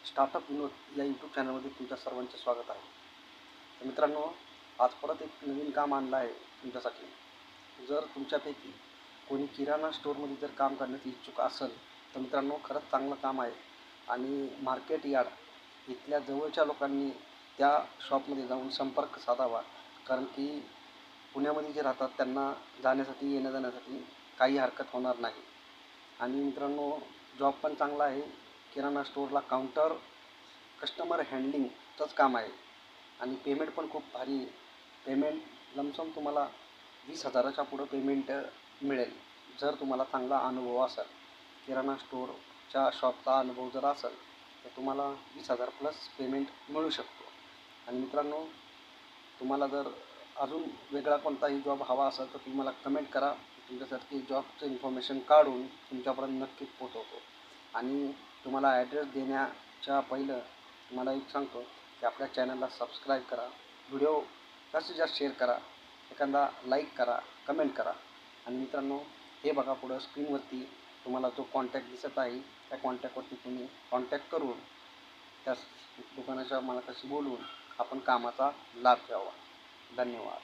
Startup विनोद या YouTube चॅनलमध्ये तुमच्या सर्वांचे स्वागत आहे. तर मित्रांनो, आज परत एक नवीन काम आणलं आहे तुमच्यासाठी. जर तुमच्यापैकी कोणी किराणा स्टोअरमध्ये जर काम करण्याची इच्छुक असेल तर मित्रांनो, खरंच चांगलं काम आहे. आणि मार्केट यार्ड इथल्या जवळच्या लोकांनी त्या शॉपमध्ये जाऊन संपर्क साधावा, कारण की पुण्यामध्ये जे राहतात त्यांना जाण्यासाठी येण्या जाण्यासाठी काही हरकत होणार नाही. आणि मित्रांनो, जॉब पण चांगला आहे. किराणा स्टोअरला काउंटर कस्टमर हँडलिंगचंच काम आहे. आणि पेमेंट पण खूप भारी. पेमेंट लमसम तुम्हाला 20,000च्या पुढं पेमेंट मिळेल, जर तुम्हाला चांगला अनुभव असेल. किराणा स्टोअरच्या शॉपचा अनुभव जर असेल तर तुम्हाला 20,000 प्लस पेमेंट मिळू शकतो. आणि मित्रांनो, तुम्हाला जर अजून वेगळा कोणताही जॉब हवा असेल तर तुम्ही मला कमेंट करा. तुमच्यासाठी जॉबचं इन्फॉर्मेशन काढून तुमच्यापर्यंत नक्कीच पोचवतो. आणि तुम्हाला ॲड्रेस देण्याच्या पहिलं तुम्हाला एक सांगतो की आपल्या चॅनलला सबस्क्राईब करा, व्हिडिओ जास्तीत जास्त शेअर करा, एखादा लाईक करा, कमेंट करा. आणि मित्रांनो, हे बघा पुढं स्क्रीनवरती तुम्हाला जो कॉन्टॅक्ट दिसत आहे त्या कॉन्टॅक्टवरती तुम्ही कॉन्टॅक्ट करून त्या दुकानाच्या मालकाशी बोलून आपण कामाचा लाभ घ्यावा. धन्यवाद.